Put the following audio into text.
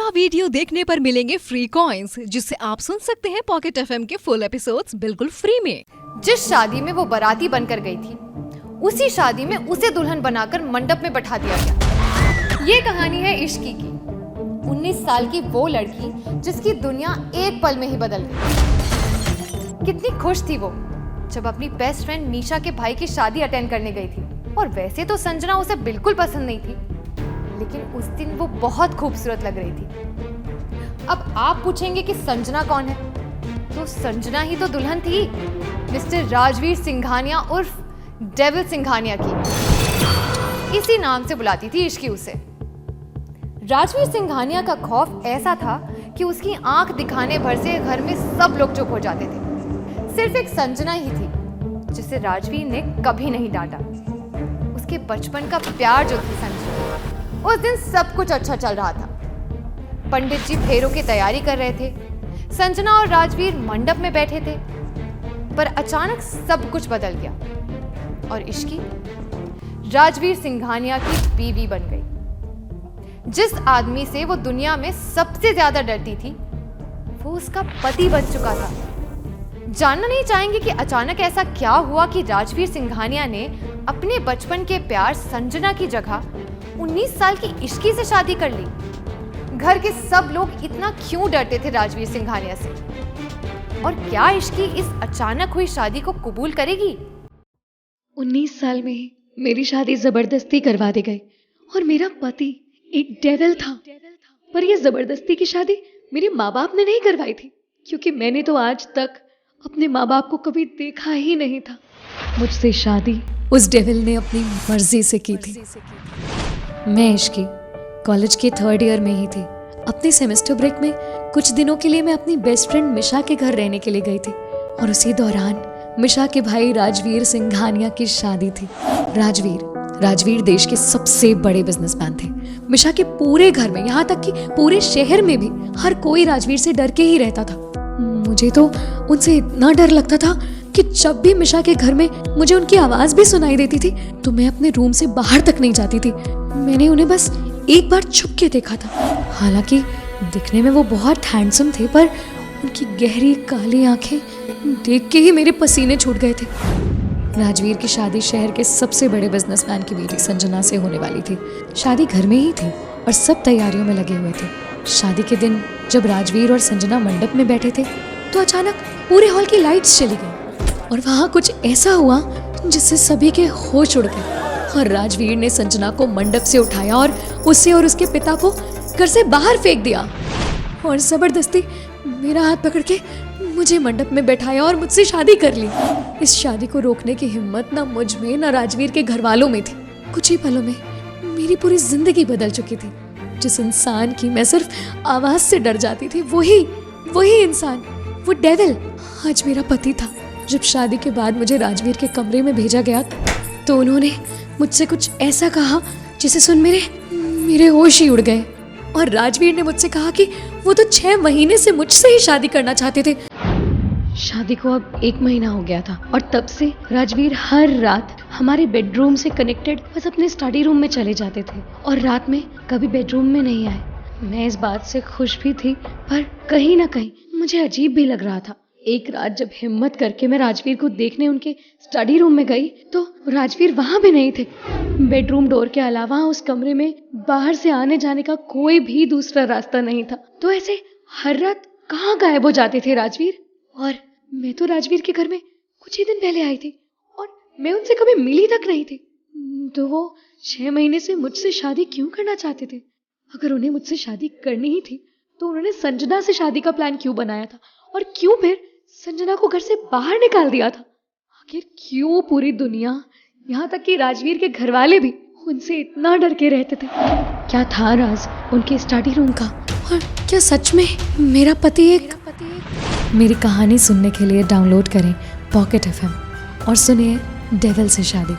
पूरा वीडियो देखने पर मिलेंगे फ्री कॉइन्स, जिससे आप सुन सकते हैं पॉकेट एफएम के फुल एपिसोड्स बिल्कुल फ्री में। जिस शादी में वो बाराती बनकर गई थी, उसी शादी में उसे दुल्हन बनाकर मंडप में बैठा दिया गया। ये कहानी है इश्की की। 19 साल की वो लड़की जिसकी दुनिया एक पल में ही बदल गई। कितनी खुश थी वो जब अपनी बेस्ट फ्रेंड मीशा के भाई की शादी अटेंड करने गई थी। और वैसे तो संजना उसे बिल्कुल पसंद नहीं थी, लेकिन उस दिन वो बहुत खूबसूरत लग रही थी। अब आप पूछेंगे कि संजना कौन है, तो संजना ही तो दुल्हन थी, मिस्टर राजवीर सिंघानिया उर्फ डेविल सिंघानिया की। इसी नाम से बुलाती थी इश्की उसे। राजवीर सिंघानिया का खौफ ऐसा था कि उसकी आंख दिखाने भर से घर में सब लोग चुप हो जाते थे। सिर्फ एक संजना ही थी जिसे राजवीर ने कभी नहीं डांटा। उसके बचपन का प्यार जो थी संजना, उस दिन सब कुछ अच्छा चल रहा था। पंडित जी फेरों की तैयारी कर रहे थे, संजना और राजवीर मंडप में बैठे थे। पर अचानक सब कुछ बदल गया और इश्की राजवीर सिंघानिया की बीवी बन गई। जिस आदमी से वो दुनिया में सबसे ज्यादा डरती थी, वो उसका पति बन चुका था। जानना नहीं चाहेंगे कि अचानक ऐसा क्या हुआ कि राजवीर सिंघानिया ने अपने बचपन के प्यार संजना की जगह 19 साल की इश्की से शादी कर ली। घर के सब लोग इतना क्यों डरते थे राजवीर सिंघानिया से? और क्या इश्की इस अचानक हुई शादी को कबूल करेगी? 19 साल में ही मेरी शादी जबरदस्ती करवा दी गई और मेरा पति एक डेविल था। पर यह जबरदस्ती की शादी मेरे माँ बाप ने नहीं करवाई थी, क्योंकि मैंने तो आज तक अपने माँ बाप को कभी देखा ही नहीं था। मुझसे शादी उस डेविल ने अपनी मर्जी से की थी। मैं इश्की कॉलेज के 3rd ईयर में ही थी। अपने सेमेस्टर ब्रेक में कुछ दिनों के लिए मैं अपनी बेस्ट फ्रेंड मिशा के घर रहने के लिए गई थी, और उसी दौरान मिशा के भाई राजवीर सिंघानिया की शादी थी। राजवीर देश के सबसे बड़े बिजनेसमैन थे। मिशा के पूरे घर में, यहाँ तक कि पूरे शहर में भी हर कोई राजवीर से डर के ही रहता था। मुझे तो उनसे इतना डर लगता था कि जब भी मिशा के घर में मुझे उनकी आवाज भी सुनाई देती थी तो मैं अपने रूम से बाहर तक नहीं जाती थी। मैंने उन्हें बस एक बार छुप के देखा था। हालांकि दिखने में वो बहुत हैंडसम थे, पर उनकी गहरी काली आंखें देख के ही मेरे पसीने छूट गए थे। राजवीर की शादी शहर के सबसे बड़े बिजनेसमैन की बेटी संजना से होने वाली थी। शादी घर में ही थी और सब तैयारियों में लगे हुए थे। शादी के दिन जब राजवीर और संजना मंडप में बैठे थे तो अचानक पूरे हॉल की लाइट्स चली गई और वहाँ कुछ ऐसा हुआ जिससे सभी के होश उड़ गए। और राजवीर ने संजना को मंडप से उठाया और उसे और उसके पिता को घर से बाहर फेंक दिया और जबरदस्ती मेरा हाथ पकड़ के मुझे मंडप में बैठाया और मुझसे शादी कर ली। इस शादी को रोकने की हिम्मत ना मुझ में ना राजवीर के घर वालों में थी। कुछ ही पलों में मेरी पूरी जिंदगी बदल चुकी थी। जिस इंसान की मैं सिर्फ आवाज से डर जाती थी, वही इंसान, वो डेविल आज मेरा पति था। जब शादी के बाद मुझे राजवीर के कमरे में भेजा गया तो उन्होंने मुझसे कुछ ऐसा कहा जिसे सुन मेरे होश ही उड़ गए। और राजवीर ने मुझसे कहा कि वो तो 6 महीने से मुझसे ही शादी करना चाहते थे। शादी को अब 1 महीना हो गया था और तब से राजवीर हर रात हमारे बेडरूम से कनेक्टेड बस अपने स्टडी रूम में चले जाते थे और रात में कभी बेडरूम में नहीं आए। मैं इस बात से खुश भी थी, पर कहीं ना कहीं मुझे अजीब भी लग रहा था। एक रात जब हिम्मत करके मैं राजवीर को देखने उनके स्टडी रूम में गई तो राजवीर वहां भी नहीं थे। बेडरूम डोर के अलावा उस कमरे में बाहर से आने जाने का कोई भी दूसरा रास्ता नहीं था। तो ऐसे हर रात कहाँ गायब हो जाते थे राजवीर? और मैं तो राजवीर के घर में कुछ ही दिन पहले आई थी और मैं उनसे कभी मिली तक नहीं थी। तो वो 6 महीने से मुझसे शादी क्यों करना चाहते थे? अगर उन्हें मुझसे शादी करनी ही थी तो उन्होंने संजना से शादी का प्लान क्यों बनाया था? और क्यों फिर संजना को घर से बाहर निकाल दिया था? आखिर क्यों पूरी दुनिया, यहाँ तक कि राजवीर के घर वाले भी उनसे इतना डर के रहते थे? क्या था राज उनके स्टडी रूम का? और क्या सच में मेरा पति एक मेरी कहानी सुनने के लिए डाउनलोड करें पॉकेट एफएम और सुनिए डेविल से शादी।